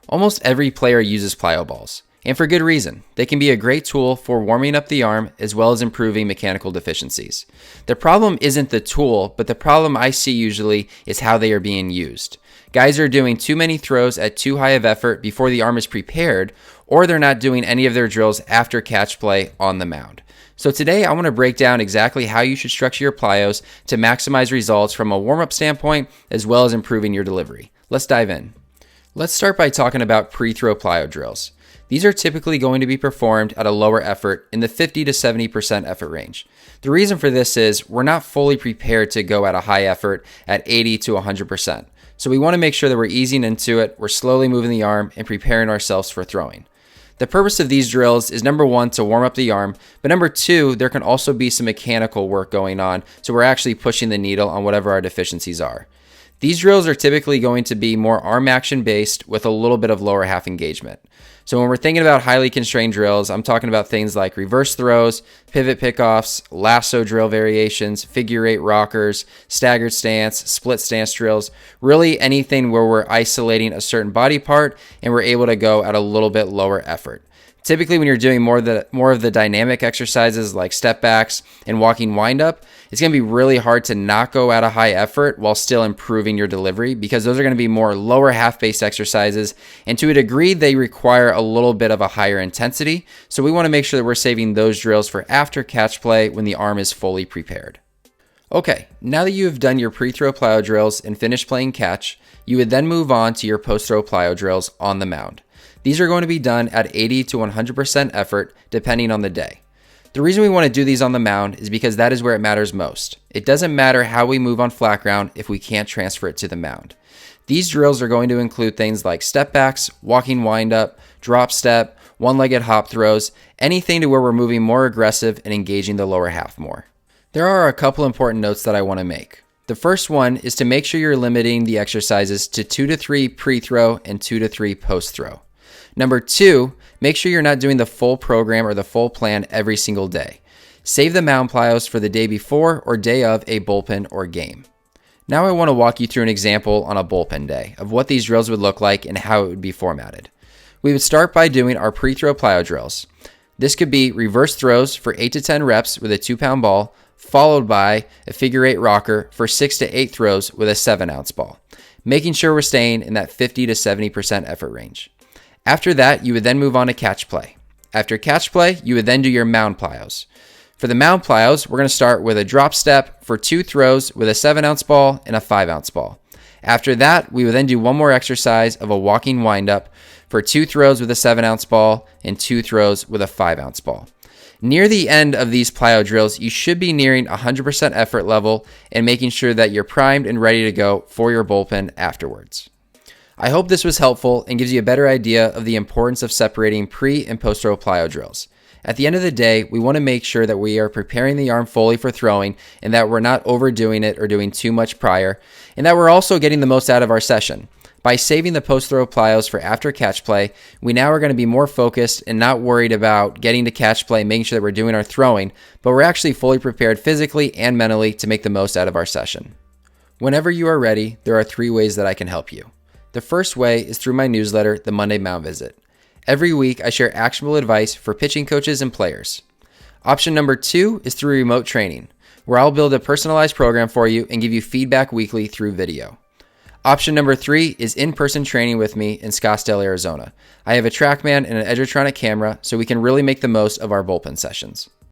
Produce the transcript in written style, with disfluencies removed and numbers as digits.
Almost every player uses plyo balls, and for good reason. They can be a great tool for warming up the arm as well as improving mechanical deficiencies. The problem isn't the tool, but the problem I see usually is how they are being used. Guys are doing too many throws at too high of effort before the arm is prepared, or they're not doing any of their drills after catch play on the mound. So today I want to break down exactly how you should structure your plyos to maximize results from a warm-up standpoint as well as improving your delivery. Let's dive in. Let's start by talking about pre-throw plyo drills. These are typically going to be performed at a lower effort in the 50 to 70% effort range. The reason for this is we're not fully prepared to go at a high effort at 80 to 100%. So we want to make sure that we're easing into it, we're slowly moving the arm and preparing ourselves for throwing. The purpose of these drills is number one, to warm up the arm, but number two, there can also be some mechanical work going on, so we're actually pushing the needle on whatever our deficiencies are. These drills are typically going to be more arm action based with a little bit of lower half engagement. So when we're thinking about highly constrained drills, I'm talking about things like reverse throws, pivot pickoffs, lasso drill variations, figure eight rockers, staggered stance, split stance drills, really anything where we're isolating a certain body part and we're able to go at a little bit lower effort. Typically, when you're doing more of the dynamic exercises like step backs and walking windup, it's going to be really hard to not go at a high effort while still improving your delivery because those are going to be more lower half-based exercises, and to a degree, they require a little bit of a higher intensity. So we want to make sure that we're saving those drills for after catch play when the arm is fully prepared. Okay, now that you have done your pre-throw plyo drills and finished playing catch, you would then move on to your post-throw plyo drills on the mound. These are going to be done at 80 to 100% effort depending on the day. The reason we want to do these on the mound is because that is where it matters most. It doesn't matter how we move on flat ground if we can't transfer it to the mound. These drills are going to include things like step backs, walking windup, drop step, one-legged hop throws, anything to where we're moving more aggressive and engaging the lower half more. There are a couple important notes that I want to make. The first one is to make sure you're limiting the exercises to 2 to 3 pre-throw and 2 to 3 post-throw. Number two, make sure you're not doing the full program or the full plan every single day. Save the mound plyos for the day before or day of a bullpen or game. Now I want to walk you through an example on a bullpen day of what these drills would look like and how it would be formatted. We would start by doing our pre-throw plyo drills. This could be reverse throws for 8 to 10 reps with a 2-pound ball, followed by a figure eight rocker for 6 to 8 throws with a 7-ounce ball, making sure we're staying in that 50 to 70% effort range. After that, you would then move on to catch play. After catch play, you would then do your mound plyos. For the mound plyos, we're going to start with a drop step for 2 throws with a 7-ounce ball and a 5-ounce ball. After that, we would then do one more exercise of a walking windup for 2 throws with a 7-ounce ball and 2 throws with a 5-ounce ball. Near the end of these plyo drills, you should be nearing 100% effort level and making sure that you're primed and ready to go for your bullpen afterwards. I hope this was helpful and gives you a better idea of the importance of separating pre- and post-throw plyo drills. At the end of the day, we want to make sure that we are preparing the arm fully for throwing and that we're not overdoing it or doing too much prior, and that we're also getting the most out of our session. By saving the post-throw plyos for after catch play, we now are going to be more focused and not worried about getting to catch play, making sure that we're doing our throwing, but we're actually fully prepared physically and mentally to make the most out of our session. Whenever you are ready, there are 3 ways that I can help you. The first way is through my newsletter, The Monday Mound Visit. Every week, I share actionable advice for pitching coaches and players. Option number 2 is through remote training, where I'll build a personalized program for you and give you feedback weekly through video. Option number 3 is in-person training with me in Scottsdale, Arizona. I have a TrackMan and an Edgertronic camera, so we can really make the most of our bullpen sessions.